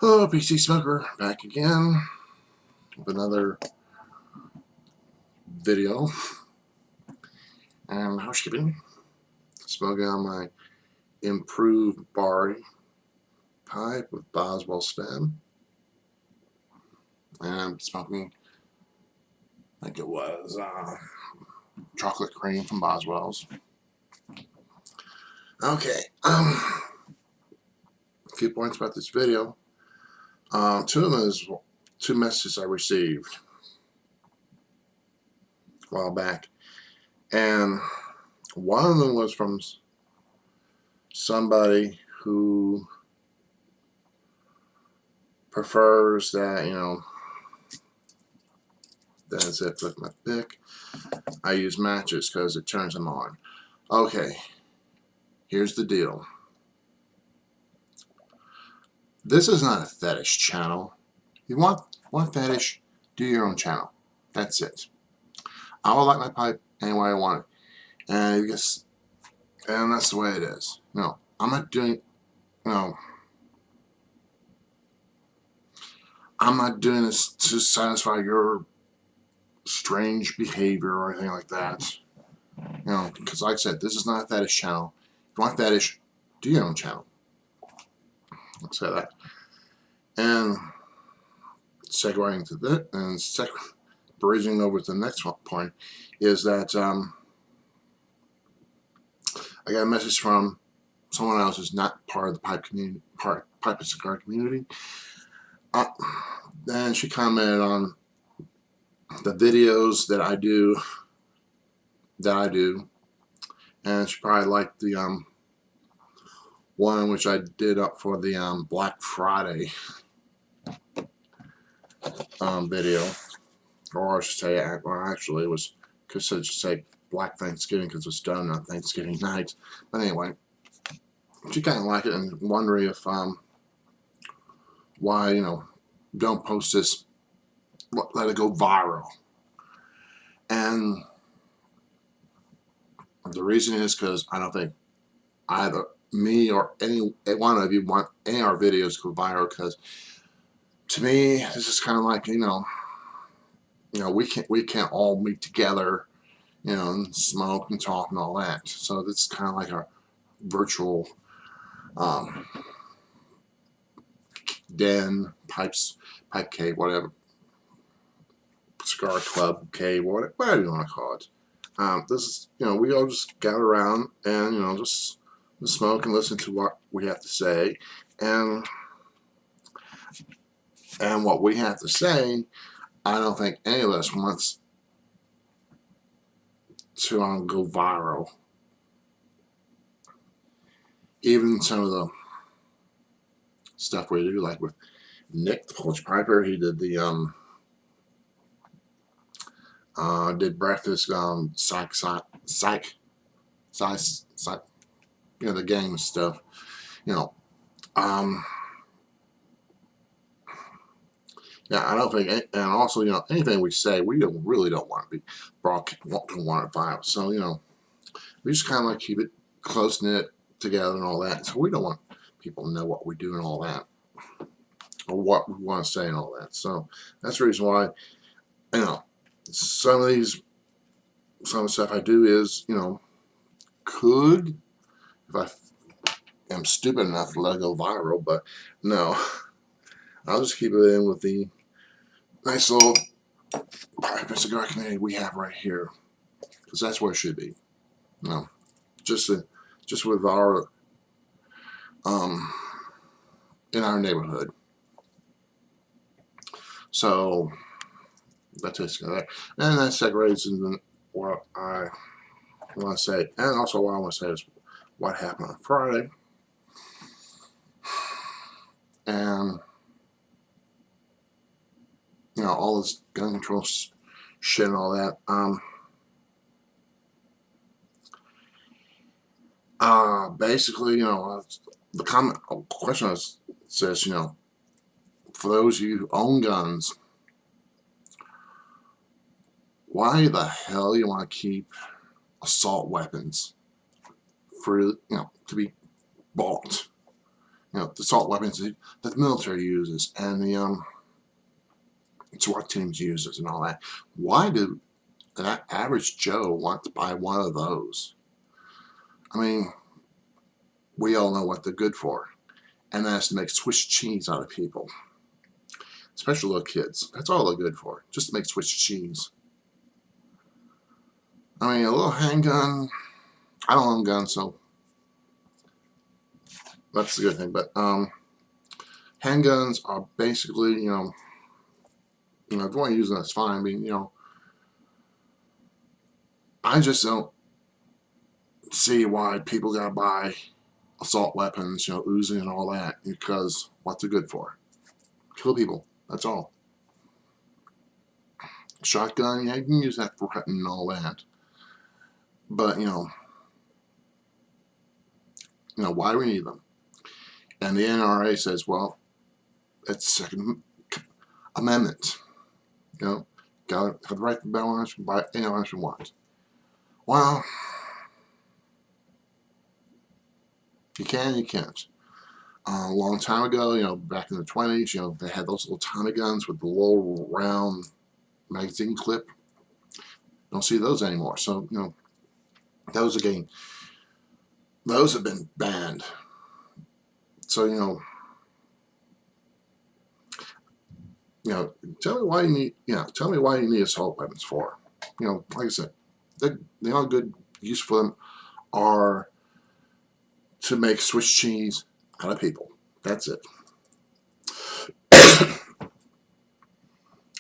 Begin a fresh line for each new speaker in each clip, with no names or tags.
Oh, PC Smoker back again with another video and housekeeping. Smoking on my improved bar pipe with Boswell stem, and I'm smoking, I think it was chocolate cream from Boswell's. Okay, a few points about this video. Two of them is two messages I received a while back, and one of them was from somebody who prefers that, that's it with my pick. I use matches because it turns them on. Okay, here's the deal. This is not a fetish channel. You want one fetish, do your own channel. That's it. I will like my pipe any way I want it. And that's the way it is. No, I'm not doing, I'm not doing this to satisfy your strange behavior or anything like that. Because like I said, this is not a fetish channel. If you want fetish, do your own channel. I'll say that. And segueing to that, and bridging over to the next point, is that I got a message from someone else who's not part of the pipe community, pipe and cigar community. And she commented on the videos that I do, and she probably liked the one which I did up for the Black Friday video, or I should say, well, actually it was, because I should say Black Thanksgiving because it's done on Thanksgiving night. But anyway, she kind of liked it and wondering if why don't post this, let it go viral. And the reason is because I don't think either me or any one of you want any of our videos to go viral, because to me this is kind of like we can't all meet together and smoke and talk and all that. So this is kind of like a virtual den, pipe cave, whatever, cigar club cave, whatever you want to call it. This is, we all just gather around and just smoke and listen to what we have to say, and what we have to say, I don't think any of us wants to go viral. Even some of the stuff we do, like with Nick, the Polish Piper, he did the did breakfast psych, the game stuff. Yeah, I don't think, and also anything we say, we really don't want to be don't want it viral. So we just kind of like keep it close knit together and all that. So we don't want people to know what we do and all that, or what we want to say and all that. So that's the reason why some of the stuff I do is could, if I am stupid enough to let it go viral, but no, I'll just keep it in with the nice little pipe and cigar community we have right here, because that's where it should be. Just with our in our neighborhood. So that's it. And that segues into what I want to say, and also what I want to say is what happened on Friday, and all this gun control shit and all that. Basically, the question says, for those of you who own guns, why the hell you want to keep assault weapons for to be bought? the assault weapons that the military uses and the SWAT teams uses and all that. Why do that average Joe want to buy one of those? I mean, we all know what they're good for, and that's to make Swiss cheese out of people, especially little kids. That's all they're good for, just to make Swiss cheese. I mean, a little handgun. I don't own guns, so that's the good thing. But handguns are basically, if you want to use them, that's fine. I mean, I just don't see why people gotta buy assault weapons, Uzi and all that, because what they're good for. Kill people. That's all. Shotgun, yeah, you can use that for hunting and all that. But, why do we need them? And the NRA says, well, it's Second Amendment. Got to have the right to bear arms and buy any arms you want. Well, you can, you can't. A long time ago, back in the 20s, they had those little Tommy guns with the little round magazine clip. Don't see those anymore. So, those again, those have been banned. So, tell me why you need assault weapons for. Like I said, the only good use for them are to make Swiss cheese out of people. That's it.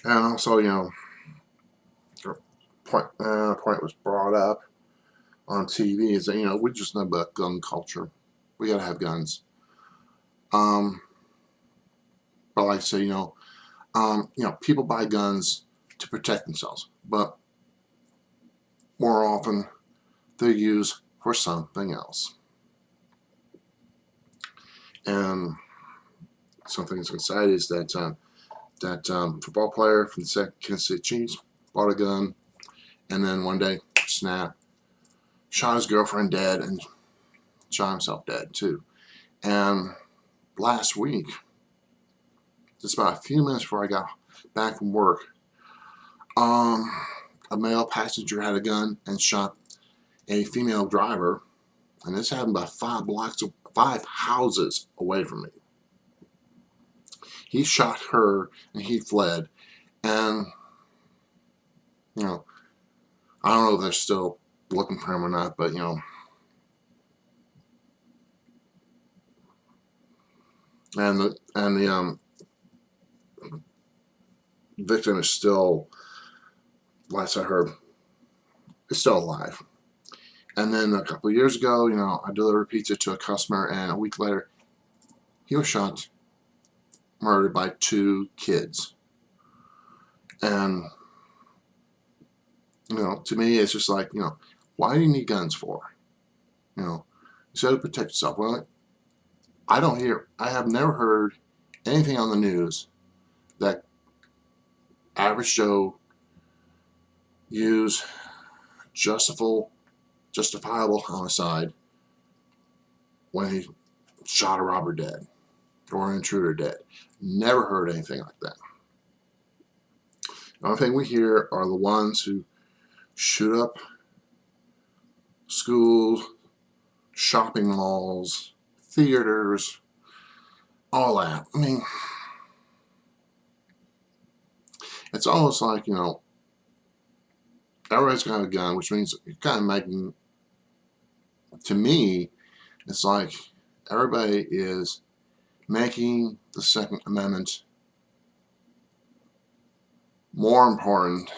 And also, point was brought up on TV is that we just know about gun culture. We gotta have guns. But like I say, people buy guns to protect themselves, but more often they're used for something else. And something that's exciting is that football player from the Kansas City Chiefs bought a gun, and then one day, snap, shot his girlfriend dead and shot himself dead too. And last week, just about a few minutes before I got back from work, a male passenger had a gun and shot a female driver, and this happened about 5 houses away from me. He shot her and he fled, and I don't know if they're still looking for him or not, but and the victim is still, last I heard, is still alive. And then a couple of years ago, I delivered pizza to a customer, and a week later, he was shot, murdered by 2 kids. And to me, it's just like, why do you need guns for? Instead of protect yourself. Well, I have never heard anything on the news that average Joe used justifiable homicide when he shot a robber dead or an intruder dead. Never heard anything like that. The only thing we hear are the ones who shoot up schools, shopping malls, theaters, all that. I mean, it's almost like, everybody's got a gun, which means you're kind of making, to me, it's like everybody is making the Second Amendment more important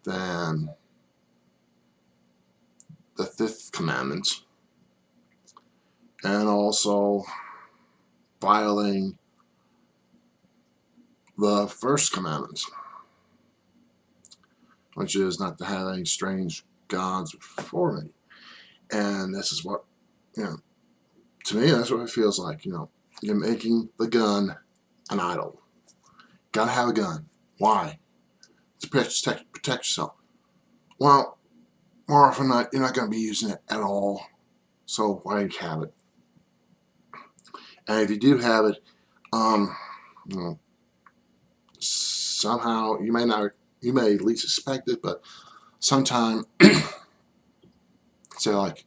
than the Fifth Commandment, and also violating the First Commandment, which is not to have any strange gods before me. And this is what, to me, that's what it feels like. You're making the gun an idol. Gotta have a gun. Why? To protect yourself. Well, more often than not, you're not going to be using it at all. So why do you have it? And if you do have it, you know, somehow you may at least suspect it, but sometime, say like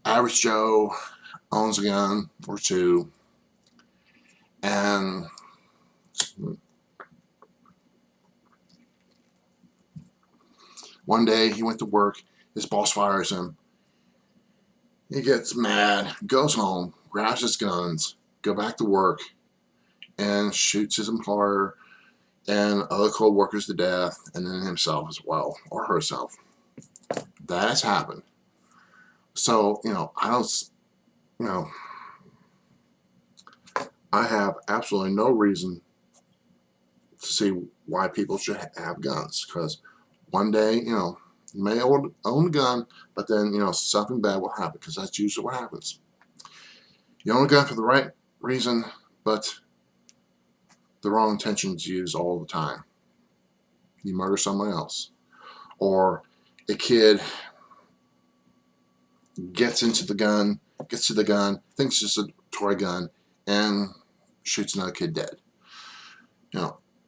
average Joe owns a gun or two, and one day he went to work, his boss fires him, he gets mad, goes home, grabs his guns, go back to work, and shoots his employer and other co-workers to death, and then himself as well, or herself. That has happened. So, I don't, you know, I have absolutely no reason to see why people should have guns, because one day, you may own a gun, but then, something bad will happen, because that's usually what happens. You own a gun for the right reason, but the wrong intentions used all the time. You murder someone else. Or a kid gets to the gun, thinks it's a toy gun, and shoots another kid dead.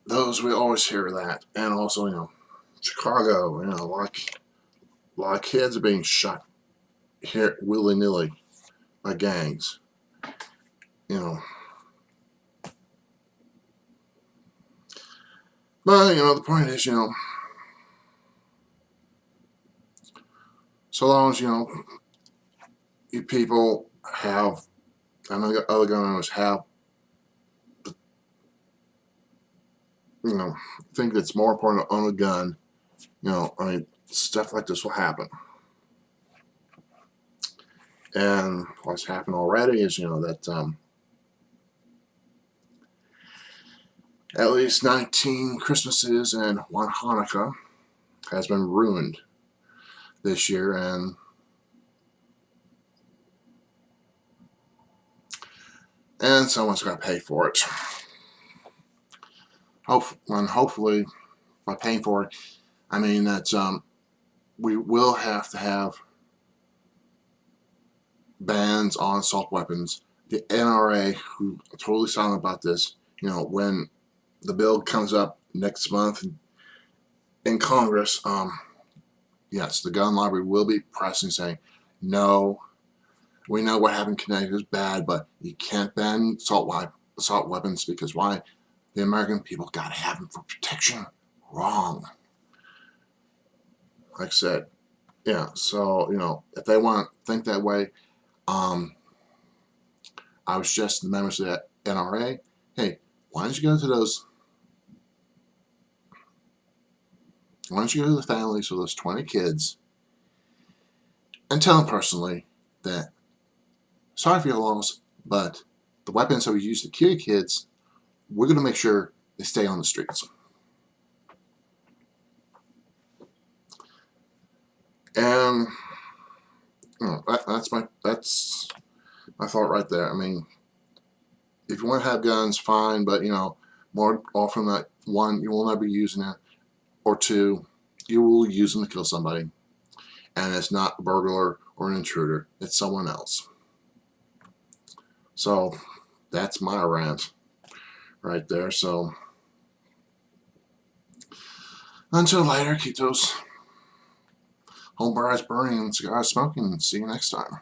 Those, we always hear that. And also, Chicago, like a lot of kids are being shot here willy-nilly by gangs. But, the point is, so long as, you people have, I know other gun owners have, think that it's more important to own a gun, stuff like this will happen. And what's happened already is, that at least 19 Christmases and one Hanukkah has been ruined this year, and someone's got to pay for it. Hopefully, by paying for it, I mean that we will have to have bans on assault weapons. The NRA, who are totally silent about this, when the bill comes up next month in Congress, yes, the gun lobby will be pressing, saying, no, we know what happened in Connecticut is bad, but you can't ban assault weapons, because why? The American people got to have them for protection. Wrong. Like I said, yeah, so, if they want to think that way, I was just the members of that NRA. Hey, why don't you go to those? Why don't you go to the families of those 20 kids and tell them personally that, sorry for your loss, but the weapons that we use to kill kids, we're going to make sure they stay on the streets. And that's my thought right there. I mean, if you want to have guns, fine, but more often than not, one, you will never be using it, or two, you will use them to kill somebody, and it's not a burglar or an intruder, it's someone else. So that's my rant right there. So until later, keep those home bars burning and cigars smoking, and see you next time.